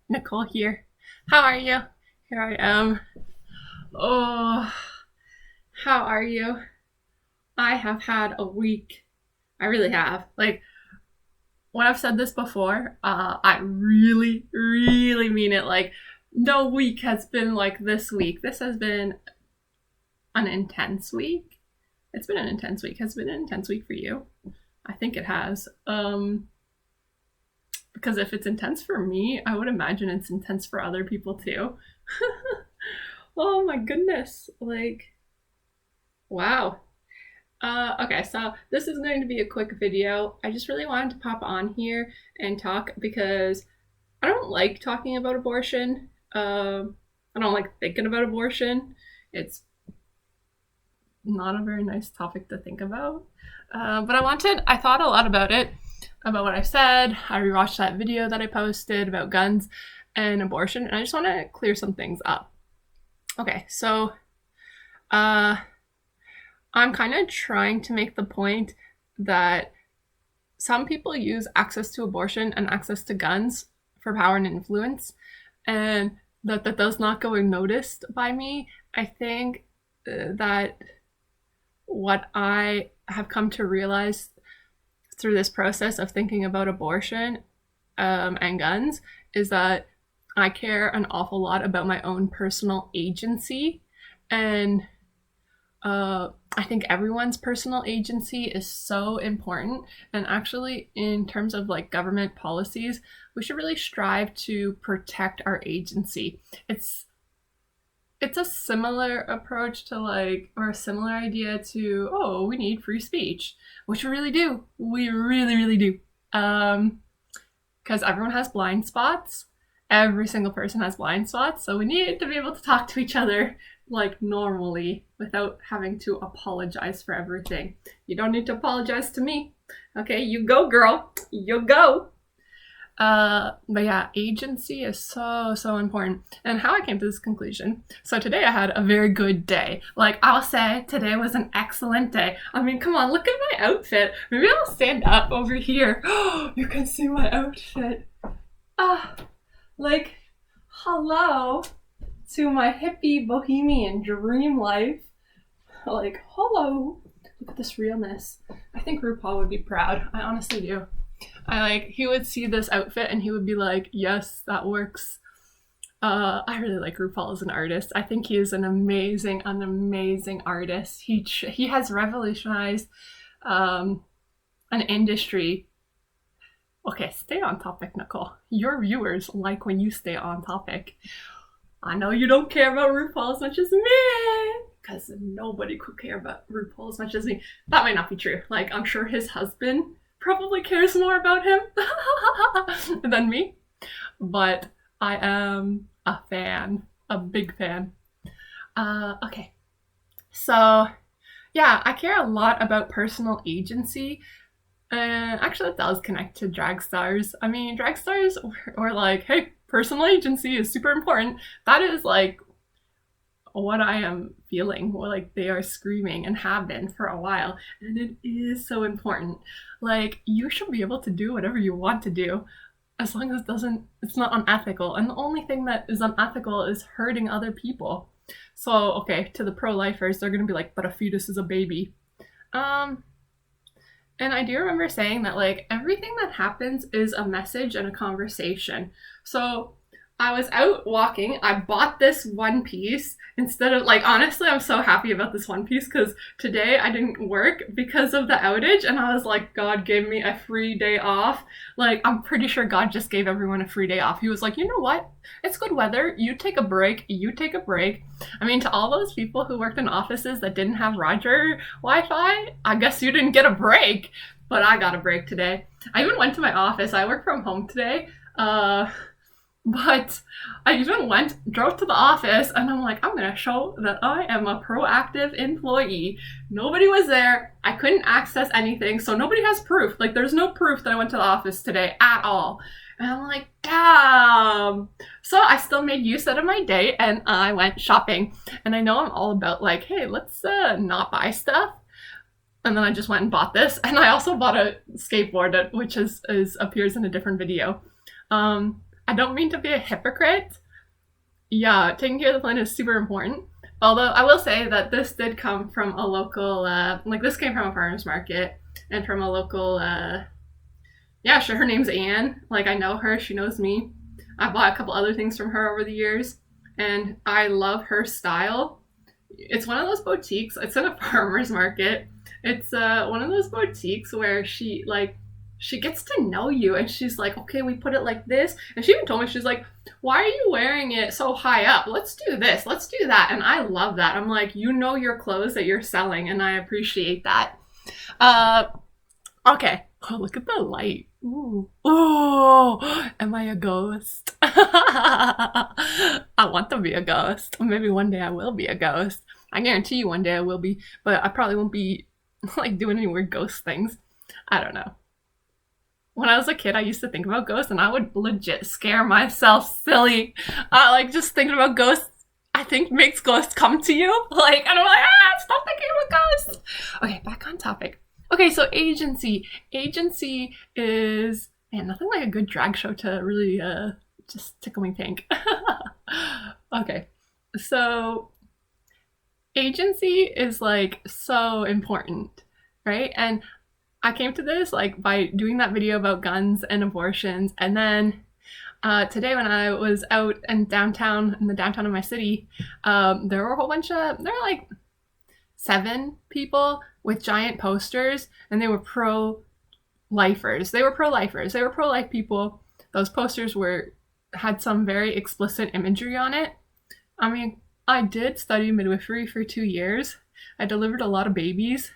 Nicole here. How are you? Here I am. Oh, how are you? I have had a week. I really have. Like, when I've said this before, I really, really mean it. Like, no week has been like this week. This has been an intense week. It's been an intense week. Has it been an intense week for you? I think it has. Because if it's intense for me, I would imagine it's intense for other people too. Oh my goodness. Like, wow. Okay, so this is going to be a quick video. I just really wanted to pop on here and talk because I don't like talking about abortion. I don't like thinking about abortion. It's not a very nice topic to think about. But I thought a lot about it, about what I said. I rewatched that video that I posted about guns and abortion, and I just want to clear some things up. Okay, so I'm kind of trying to make the point that some people use access to abortion and access to guns for power and influence, and that does not go unnoticed by me. I think that what I have come to realize through this process of thinking about abortion and guns is that I care an awful lot about my own personal agency. And I think everyone's personal agency is so important. And actually, in terms of like government policies, we should really strive to protect our agency. It's a similar approach to like, or a similar idea to, oh, we need free speech, which we really do. We really, really do. Because everyone has blind spots. Every single person has blind spots. So we need to be able to talk to each other like normally without having to apologize for everything. You don't need to apologize to me. Okay, you go, girl. You go. But yeah, agency is so important. And how I came to this conclusion. So today I had a very good day. Like, I'll say today was an excellent day. I mean, come on, look at my outfit. Maybe I'll stand up over here. Oh, you can see my outfit. Like, hello to my hippie bohemian dream life. Like, hello. Look at this realness. I think RuPaul would be proud. I honestly do. He would see this outfit and he would be like, yes, that works. I really like RuPaul as an artist. I think he is an amazing artist. He has revolutionized an industry. Okay, stay on topic, Nicole. Your viewers like when you stay on topic. I know you don't care about RuPaul as much as me, because nobody could care about RuPaul as much as me. That might not be true. Like, I'm sure his husband probably cares more about him than me, but I am a fan, a big fan. Okay, so yeah, I care a lot about personal agency. Actually, it does connect to drag stars. I mean, drag stars were like, hey, personal agency is super important. That is like what I am feeling. Like, they are screaming and have been for a while. And it is so important. Like, you should be able to do whatever you want to do as long as it's not unethical. And the only thing that is unethical is hurting other people. So, okay, to the pro-lifers, they're going to be like, but a fetus is a baby. And I do remember saying that, like, everything that happens is a message and a conversation. So I was out walking. I bought this one piece instead of, like, honestly, I'm so happy about this one piece because today I didn't work because of the outage. And I was like, God gave me a free day off. Like, I'm pretty sure God just gave everyone a free day off. He was like, you know what? It's good weather. You take a break. You take a break. I mean, to all those people who worked in offices that didn't have Roger Wi-Fi, I guess you didn't get a break. But I got a break today. I even went to my office. I work from home today. But I even drove to the office, and I'm like, I'm gonna show that I am a proactive employee. Nobody was there. I couldn't access anything, so nobody has proof. Like, there's no proof that I went to the office today at all. And I'm like, damn. So I still made use out of my day, and I went shopping. And I know I'm all about like, hey, let's not buy stuff. And then I just went and bought this. And I also bought a skateboard, which appears in a different video. I don't mean to be a hypocrite. Yeah, taking care of the planet is super important. Although I will say that this did come from a local, like this came from a farmer's market and from a local, yeah, sure, her name's Anne. Like I know her, she knows me. I bought a couple other things from her over the years, and I love her style. It's one of those boutiques. It's in a farmer's market. It's one of those boutiques where she gets to know you, and she's like, okay, we put it like this. And she even told me, she's like, why are you wearing it so high up? Let's do this, let's do that. And I love that. I'm like, you know your clothes that you're selling, and I appreciate that. Uh, okay. Oh, look at the light. Ooh. Oh, am I a ghost? I want to be a ghost. Maybe one day I will be a ghost. I guarantee you one day I will be, but I probably won't be like doing any weird ghost things. I don't know. When I was a kid, I used to think about ghosts, and I would legit scare myself silly. Like just thinking about ghosts, I think makes ghosts come to you. Like, and I'm like, stop thinking about ghosts. Okay, back on topic. Okay, so agency. Agency is, man, nothing like a good drag show to really just tickle me pink. Okay, so agency is like so important, right? And I came to this like by doing that video about guns and abortions, and then today when I was out in downtown, in the downtown of my city, there were a whole bunch of, there were like 7 people with giant posters, and they were pro-lifers. They were pro-lifers. They were pro-life people. Those posters had some very explicit imagery on it. I mean, I did study midwifery for 2 years. I delivered a lot of babies.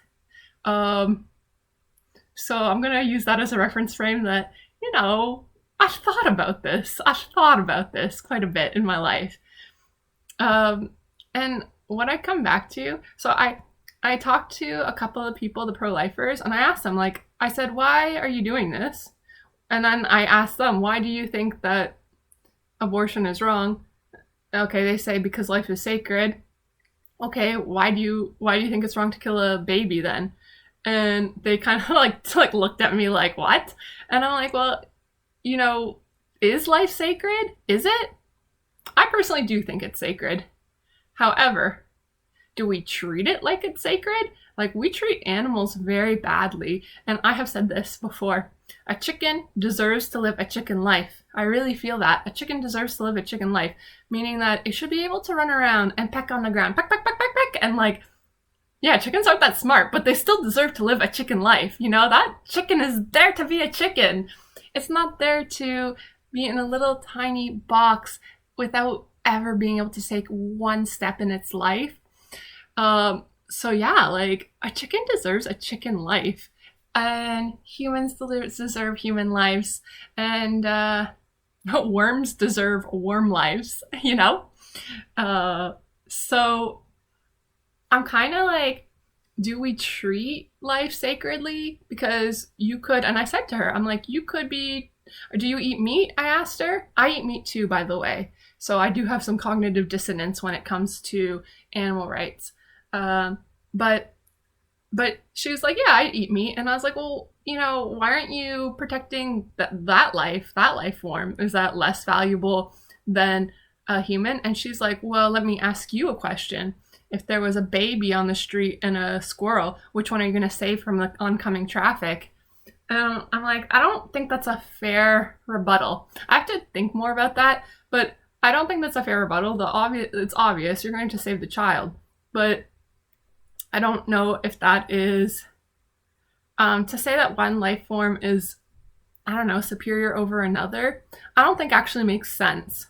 So I'm going to use that as a reference frame that, you know, I've thought about this. I've thought about this quite a bit in my life. And what I come back to, so I talked to a couple of people, the pro-lifers, and I asked them, like, I said, why are you doing this? And then I asked them, why do you think that abortion is wrong? Okay, they say because life is sacred. Okay, why do you think it's wrong to kill a baby then? And they kind of like looked at me like, what? And I'm like, well, you know, is life sacred? Is it? I personally do think it's sacred. However, do we treat it like it's sacred? Like, we treat animals very badly. And I have said this before. A chicken deserves to live a chicken life. I really feel that. A chicken deserves to live a chicken life. Meaning that it should be able to run around and peck on the ground. Peck, peck, peck, peck, peck. And like, yeah, chickens aren't that smart, but they still deserve to live a chicken life. You know, that chicken is there to be a chicken. It's not there to be in a little tiny box without ever being able to take one step in its life. So yeah, like, a chicken deserves a chicken life, and humans deserve human lives, and worms deserve worm lives, you know? So I'm kind of like, do we treat life sacredly? Because you could, and I said to her, I'm like, you could be, or do you eat meat? I asked her. I eat meat too, by the way. So I do have some cognitive dissonance when it comes to animal rights. But she was like, yeah, I eat meat. And I was like, well, you know, why aren't you protecting that life form? Is that less valuable than a human? And she's like, well, let me ask you a question. If there was a baby on the street and a squirrel, which one are you going to save from the oncoming traffic? I'm like, I don't think that's a fair rebuttal. I have to think more about that, but I don't think that's a fair rebuttal. It's obvious you're going to save the child, but I don't know if that is, to say that one life form is, I don't know, superior over another, I don't think actually makes sense.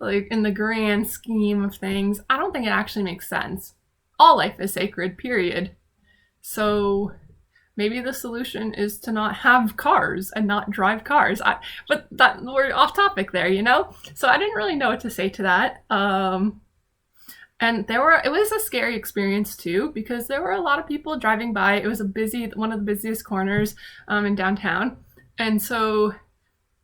Like, in the grand scheme of things, I don't think it actually makes sense. All life is sacred, period. So maybe the solution is to not have cars and not drive cars. But we're off topic there, you know? So I didn't really know what to say to that. And it was a scary experience too, because there were a lot of people driving by. It was one of the busiest corners in downtown. And so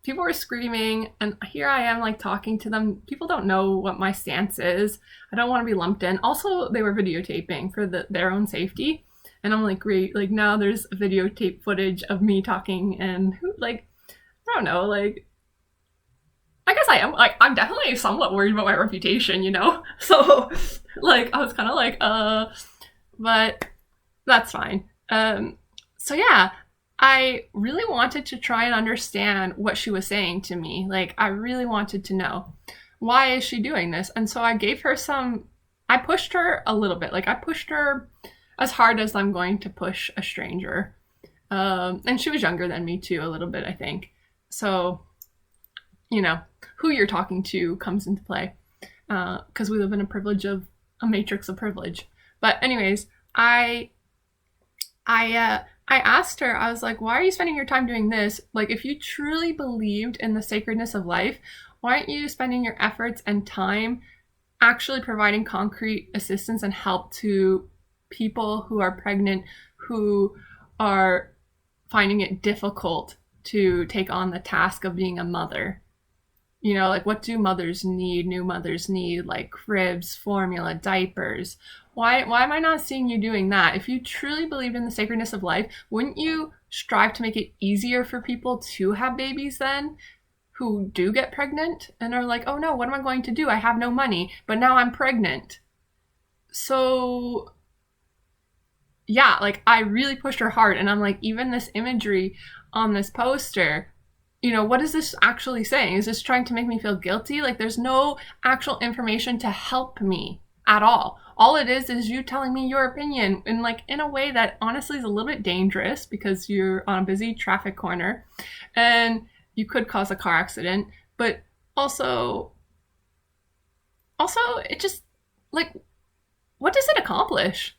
people were screaming, and here I am like talking to them. People don't know what my stance is. I don't want to be lumped in. Also, they were videotaping for their own safety. And I'm like, great, like now there's videotape footage of me talking, and like, I don't know, like, I guess I am. Like, I'm definitely somewhat worried about my reputation, you know? So, like, I was kind of like, but that's fine. So yeah, I really wanted to try and understand what she was saying to me. Like, I really wanted to know, why is she doing this? And so I pushed her a little bit. Like, I pushed her as hard as I'm going to push a stranger. And she was younger than me too, a little bit, I think. So, you know, who you're talking to comes into play, because we live in a matrix of privilege. But anyways, I asked her, I was like, why are you spending your time doing this? Like, if you truly believed in the sacredness of life, why aren't you spending your efforts and time actually providing concrete assistance and help to people who are pregnant, who are finding it difficult to take on the task of being a mother? You know, like, what do mothers need? New mothers need, like, cribs, formula, diapers. Why am I not seeing you doing that? If you truly believed in the sacredness of life, wouldn't you strive to make it easier for people to have babies then, who do get pregnant and are like, oh no, what am I going to do? I have no money, but now I'm pregnant. So yeah, like, I really pushed her hard, and I'm like, even this imagery on this poster, you know, what is this actually saying? Is this trying to make me feel guilty? Like, there's no actual information to help me at all. All it is you telling me your opinion in, like, in a way that honestly is a little bit dangerous, because you're on a busy traffic corner and you could cause a car accident. But also it just, like, what does it accomplish?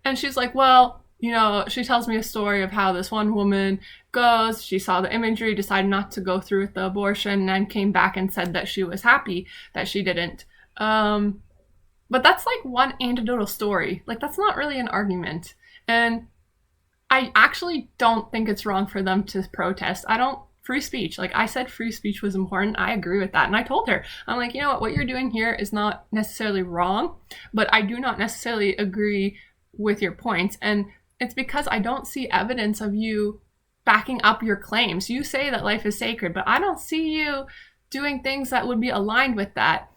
And she's like, well, you know, she tells me a story of how this one woman goes, she saw the imagery, decided not to go through with the abortion, and came back and said that she was happy that she didn't. But that's like one anecdotal story. Like, that's not really an argument. And I actually don't think it's wrong for them to protest. Free speech. Like, I said free speech was important. I agree with that. And I told her, I'm like, you know what you're doing here is not necessarily wrong, but I do not necessarily agree with your points. And it's because I don't see evidence of you backing up your claims. You say that life is sacred, but I don't see you doing things that would be aligned with that.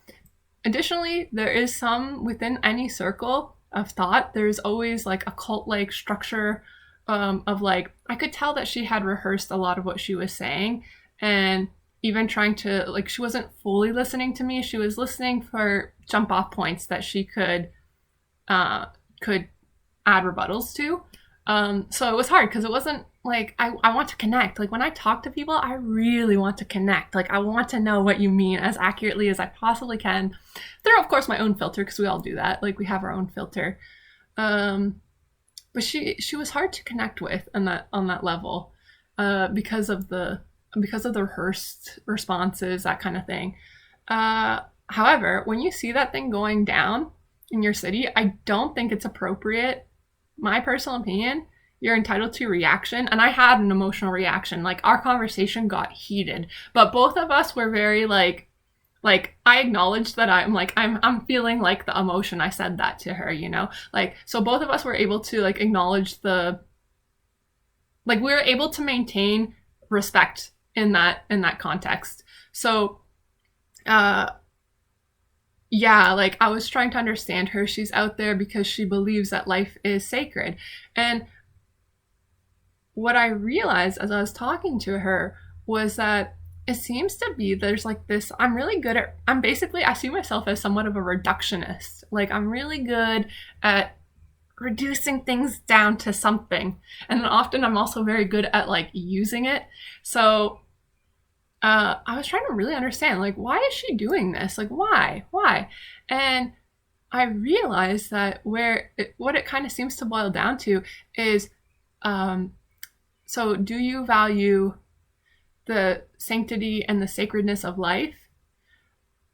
Additionally, there is some, within any circle of thought, there's always like a cult-like structure of, like, I could tell that she had rehearsed a lot of what she was saying, and even trying to, like, she wasn't fully listening to me. She was listening for jump off points that she could add rebuttals to. So it was hard, because it wasn't like, I want to connect. Like, when I talk to people, I really want to connect. Like, I want to know what you mean as accurately as I possibly can. Through, of course, my own filter, because we all do that. Like, we have our own filter. But she was hard to connect with on that level, because of the rehearsed responses, that kind of thing. However, when you see that thing going down in your city, I don't think it's appropriate. My personal opinion, you're entitled to reaction. And I had an emotional reaction. Like, our conversation got heated, but both of us were very like I acknowledged that I'm feeling like the emotion. I said that to her, you know, like, so both of us were able to, like, acknowledge we were able to maintain respect in that context. So, yeah, like, I was trying to understand her. She's out there because she believes that life is sacred. And what I realized as I was talking to her was that it seems to be there's like this, I see myself as somewhat of a reductionist. Like, I'm really good at reducing things down to something. And often I'm also very good at, like, using it. So I was trying to really understand, like, why is she doing this? Like, why? And I realized that what it kind of seems to boil down to is, so do you value the sanctity and the sacredness of life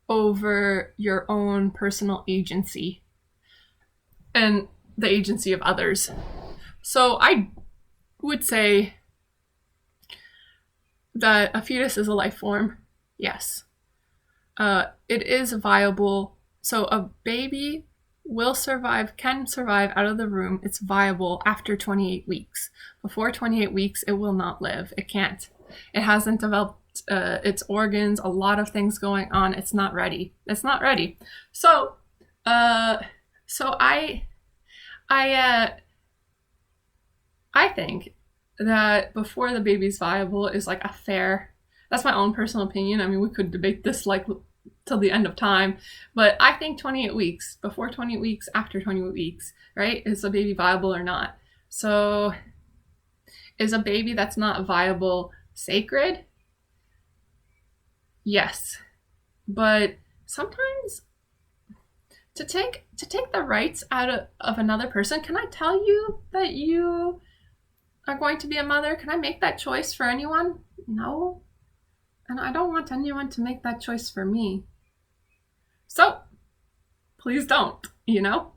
over your own personal agency and the agency of others? So I would say that a fetus is a life form. Yes. It is viable. So a baby can survive out of the womb. It's viable after 28 weeks. Before 28 weeks, it will not live. It can't. It hasn't developed its organs, a lot of things going on. It's not ready. It's not ready. So, so I I think that before the baby's viable is like a fair. That's my own personal opinion. I mean, we could debate this like till the end of time, but I think 28 weeks, before 28 weeks, after 28 weeks, right? Is a baby viable or not? So, is a baby that's not viable sacred? Yes, but sometimes to take the rights out of another person, can I tell you that you are going to be a mother? Can I make that choice for anyone? No. And I don't want anyone to make that choice for me. So please don't, you know?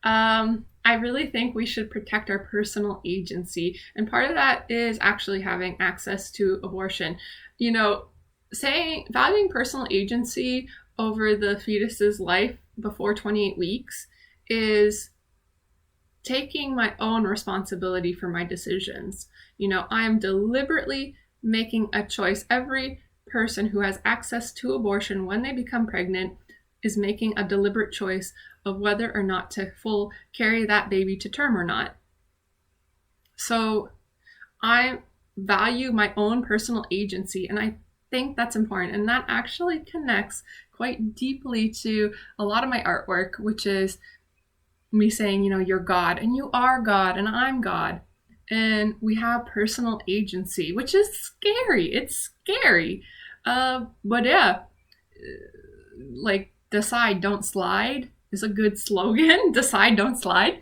I really think we should protect our personal agency. And part of that is actually having access to abortion. You know, valuing personal agency over the fetus's life before 28 weeks is taking my own responsibility for my decisions. You know, I am deliberately making a choice. Every person who has access to abortion when they become pregnant is making a deliberate choice of whether or not to carry that baby to term or not. So I value my own personal agency, and I think that's important. And that actually connects quite deeply to a lot of my artwork, which is me saying, you know, you're God, and you are God, and I'm God. And we have personal agency, which is scary. It's scary. But yeah, like decide, don't slide is a good slogan. Decide, don't slide.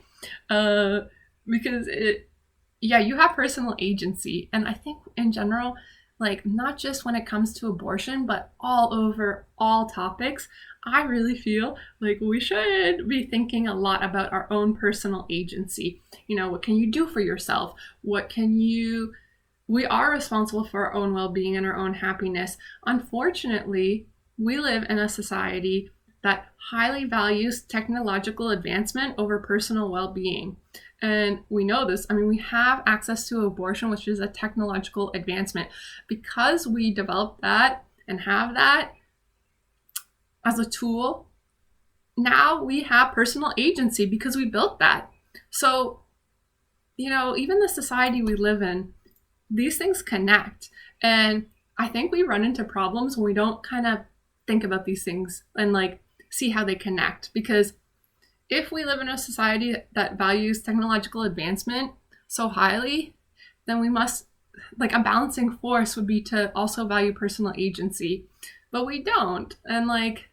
Because you have personal agency. And I think in general, like not just when it comes to abortion, but all over all topics, I really feel like we should be thinking a lot about our own personal agency. You know, what can you do for yourself? We are responsible for our own well-being and our own happiness. Unfortunately, we live in a society that highly values technological advancement over personal well-being. And we know this. I mean, we have access to abortion, which is a technological advancement. Because we developed that and have that as a tool, now we have personal agency because we built that. So, you know, even the society we live in, these things connect. And I think we run into problems when we don't kind of think about these things and like see how they connect. Because if we live in a society that values technological advancement so highly, then we must, like a balancing force would be to also value personal agency. But we don't. And like,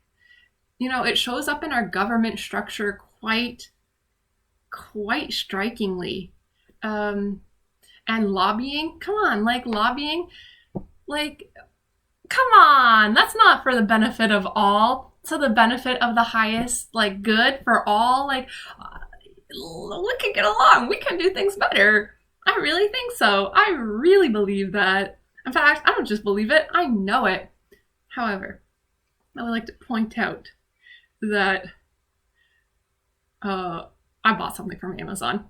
you know, it shows up in our government structure quite strikingly. And lobbying, come on, like lobbying, like, come on, that's not for the benefit of all, to the benefit of the highest, like, good for all. Like, we can get along, we can do things better. I really think so. I really believe that. In fact, I don't just believe it, I know it. However, I would like to point out that I bought something from Amazon.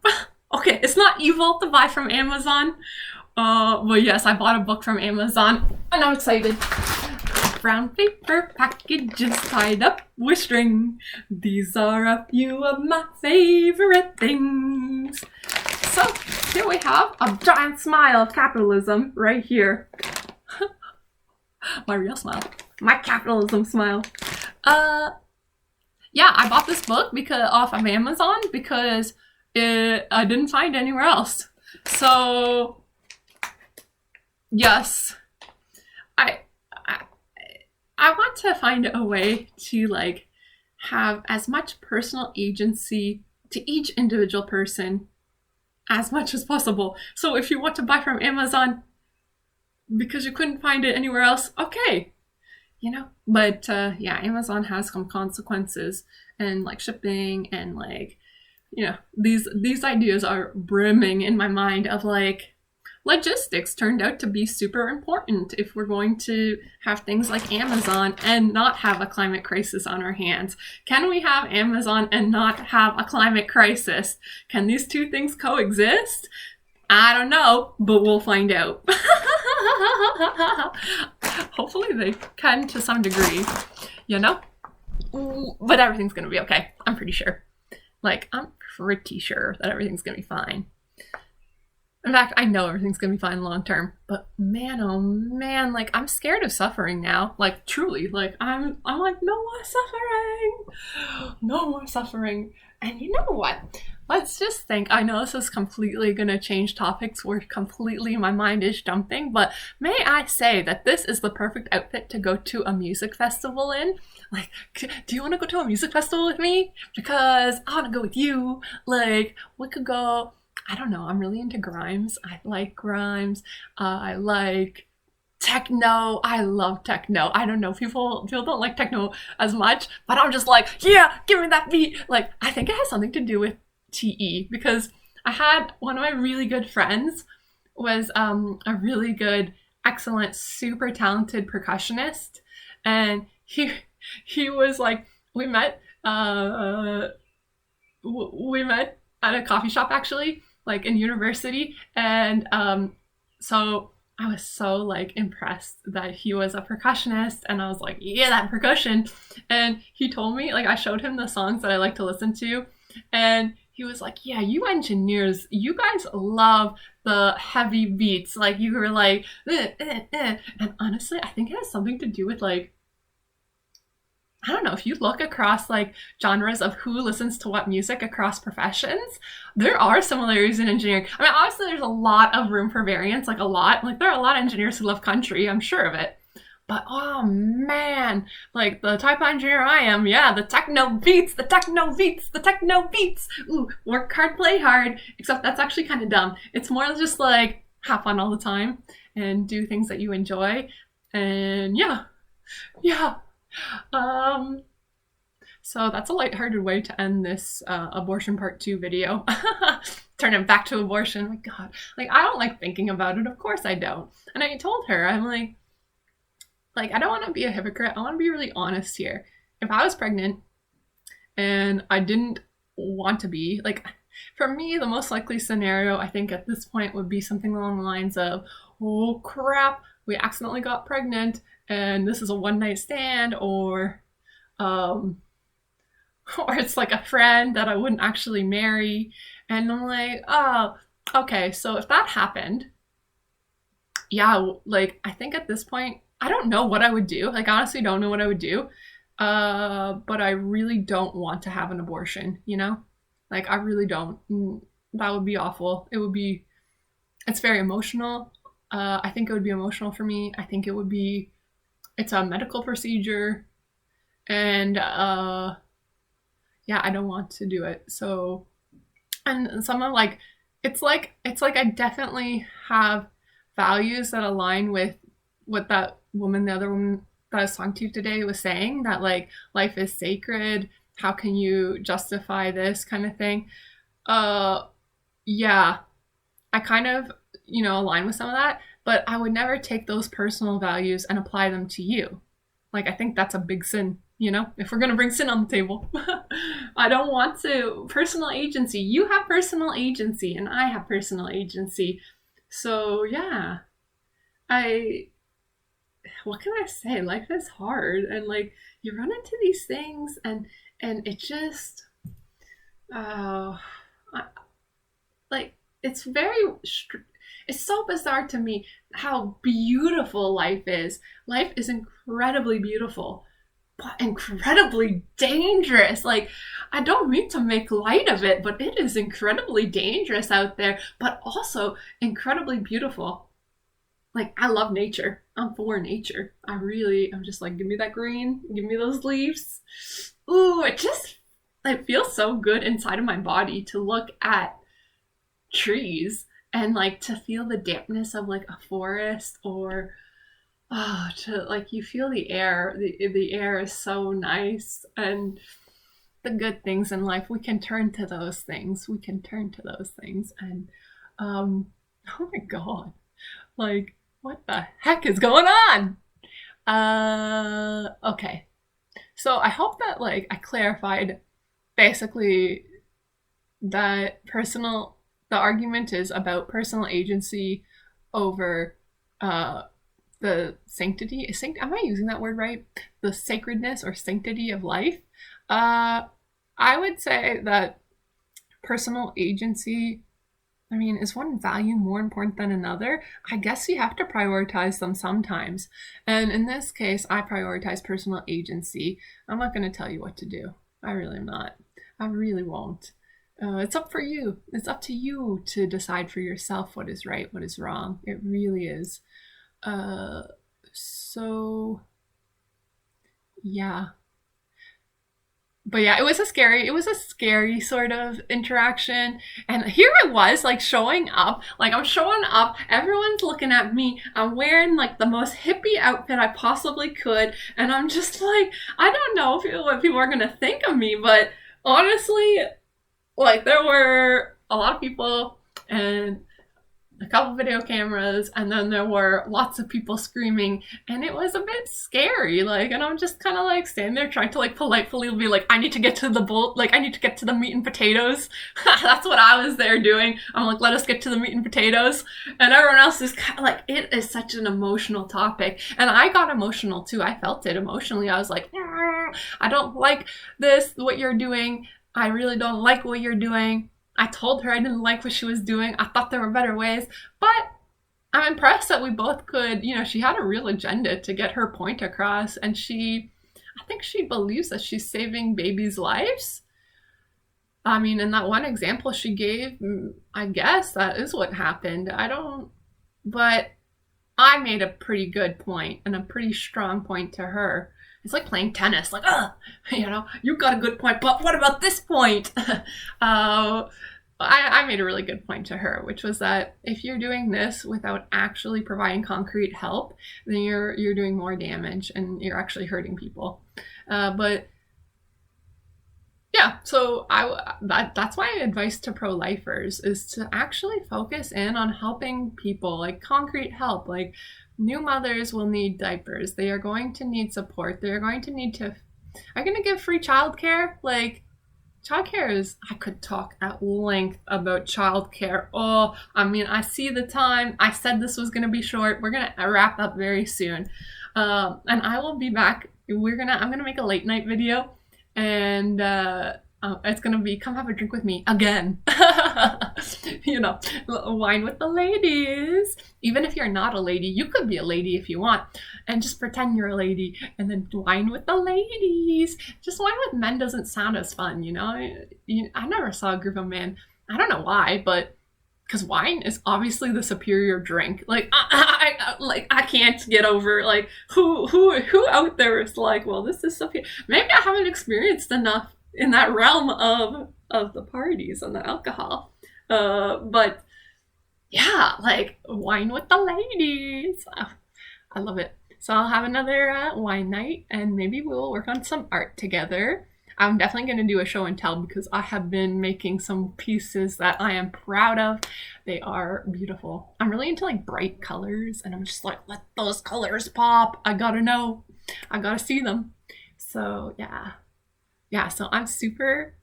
Okay, it's not evil to buy from Amazon. But yes, I bought a book from Amazon and I'm excited. Brown paper packages tied up with string. These are a few of my favorite things. So here we have a giant smile of capitalism right here. My real smile. My capitalism smile. Yeah, I bought this book off of Amazon because I didn't find anywhere else. So yes, I want to find a way to like have as much personal agency to each individual person as much as possible. So if you want to buy from Amazon because you couldn't find it anywhere else, okay, you know. But yeah, Amazon has some consequences and like shipping and like, you know, these ideas are brimming in my mind of like logistics turned out to be super important if we're going to have things like Amazon and not have a climate crisis on our hands. Can we have Amazon and not have a climate crisis? Can these two things coexist? I don't know, but we'll find out. Hopefully they can to some degree, you know? But everything's gonna be okay. I'm pretty sure. Like, I'm pretty sure that everything's gonna be fine. In fact, I know everything's gonna be fine long term. But man, oh man, like I'm scared of suffering now. Like truly, like I'm like, no more suffering. No more suffering. And you know what? Let's just think. I know this is completely gonna change topics where completely my mind is jumping, but may I say that this is the perfect outfit to go to a music festival in? Like, do you want to go to a music festival with me? Because I want to go with you. Like, we could go. I don't know. I'm really into Grimes. I like Grimes. I like techno. I love techno. I don't know. People don't like techno as much, but I'm just like, yeah, give me that beat. Like, I think it has something to do with TE because I had one of my really good friends was a really good, excellent, super talented percussionist, and he was like, we met at a coffee shop actually, like in university, and so I was so like impressed that he was a percussionist, and I was like, yeah, that percussion. And he told me, like, I showed him the songs that I like to listen to, and he was like, yeah, you engineers, you guys love the heavy beats, like you were like and honestly I think it has something to do with like, I don't know, if you look across like genres of who listens to what music across professions, there are similarities in engineering. I mean, obviously there's a lot of room for variance, like a lot. Like there are a lot of engineers who love country, I'm sure of it. But oh man, like the type of engineer I am, yeah, the techno beats, the techno beats, the techno beats. Ooh, work hard, play hard. Except that's actually kind of dumb. It's more just like have fun all the time and do things that you enjoy. And yeah, yeah. So that's a lighthearted way to end this abortion part 2 video. Turn it back to abortion. Oh my God, like I don't like thinking about it. Of course I don't. And I told her, I'm like I don't want to be a hypocrite. I want to be really honest here. If I was pregnant and I didn't want to be, like, for me, the most likely scenario I think at this point would be something along the lines of, oh crap, we accidentally got pregnant and this is a one night stand, or it's like a friend that I wouldn't actually marry. And I'm like, oh, okay, so if that happened, yeah, like I think at this point, I don't know what I would do. Like, I honestly don't know what I would do. But I really don't want to have an abortion, you know? Like, I really don't. That would be awful. It's very emotional. I think it would be emotional for me. I think it's a medical procedure. And yeah, I don't want to do it. So, and someone like, it's like I definitely have values that align with what that woman, the other woman that I was talking to today, was saying, that like life is sacred. How can you justify this kind of thing? Yeah, I kind of, align with some of that, but I would never take those personal values and apply them to you. Like, I think that's a big sin, if we're going to bring sin on the table. I don't want to. Personal agency. You have personal agency and I have personal agency. So yeah, what can I say? Life is hard, and like you run into these things, and it just, uh, like it's it's so bizarre to me how beautiful life is. Life is incredibly beautiful, but incredibly dangerous. Like, I don't mean to make light of it, but it is incredibly dangerous out there, but also incredibly beautiful. Like, I love nature. I'm for nature. I'm just like, give me that green, give me those leaves. Ooh, it feels so good inside of my body to look at trees and like to feel the dampness of like a forest, or to like, you feel the air. The air is so nice, and the good things in life, we can turn to those things. And oh my God, like, what the heck is going on? Okay. So I hope that like I clarified basically that the argument is about personal agency over uh, the sanctity, am I using that word right? The sacredness or sanctity of life. Uh, I would say that personal agency, I mean, is one value more important than another? I guess you have to prioritize them sometimes. And in this case, I prioritize personal agency. I'm not going to tell you what to do. I really am not. I really won't. It's up for you. It's up to you to decide for yourself what is right, what is wrong. It really is. Uh, so, yeah. But yeah, it was a scary sort of interaction. And here I was, like showing up, like I'm showing up, everyone's looking at me, I'm wearing like the most hippie outfit I possibly could, and I'm just like, I don't know what people are gonna think of me, but honestly, like there were a lot of people and a couple video cameras, and then there were lots of people screaming, and it was a bit scary, like, and I'm just kind of like standing there trying to like politely be like, I need to get to the like I need to get to the meat and potatoes. That's what I was there doing. I'm like, let us get to the meat and potatoes, and everyone else is kind of like, it is such an emotional topic, and I got emotional too. I felt it emotionally. I was like, I don't like this, what you're doing. I really don't like what you're doing. I told her I didn't like what she was doing. I thought there were better ways. But I'm impressed that we both could, she had a real agenda to get her point across. And I think she believes that she's saving babies' lives. I mean, in that one example she gave, I guess that is what happened. But I made a pretty good point and a pretty strong point to her. It's like playing tennis, like, you got a good point, but what about this point? I made a really good point to her, which was that if you're doing this without actually providing concrete help, then you're doing more damage and you're actually hurting people. But yeah, so that's my advice to pro-lifers, is to actually focus in on helping people, like concrete help. Like, new mothers will need diapers. They are going to need support. They are going to need to. Are going to give free childcare? Like, childcare is. I could talk at length about childcare. Oh, I mean, I see the time. I said this was going to be short. We're going to wrap up very soon, and I will be back. I'm gonna make a late night video, and it's gonna be come have a drink with me again. Wine with the ladies. Even if you're not a lady, you could be a lady if you want, and just pretend you're a lady, and then wine with the ladies. Just wine with men doesn't sound as fun, I never saw a group of men. I don't know why, but because wine is obviously the superior drink. Like I can't get over like who out there is like, well, this is superior. Maybe I haven't experienced enough in that realm of the parties and the alcohol. But yeah, like wine with the ladies. Oh, I love it. So I'll have another wine night, and maybe we'll work on some art together. I'm definitely going to do a show and tell because I have been making some pieces that I am proud of. They are beautiful. I'm really into like bright colors, and I'm just like, let those colors pop. I gotta know. I gotta see them. So yeah. So I'm super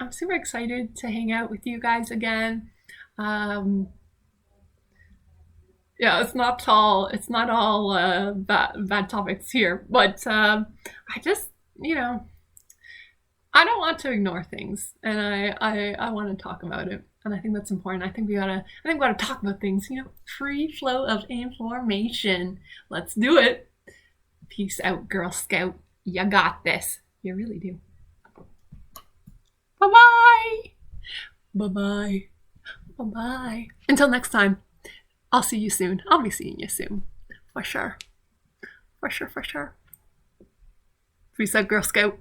excited to hang out with you guys again. Yeah, it's not all bad topics here, but I just I don't want to ignore things, and I want to talk about it, and I think that's important. I think we gotta talk about things. Free flow of information. Let's do it. Peace out, Girl Scout. You got this. You really do. Bye bye. Bye bye. Bye bye. Until next time. I'll see you soon. I'll be seeing you soon. For sure. For sure. Peace out, Girl Scout.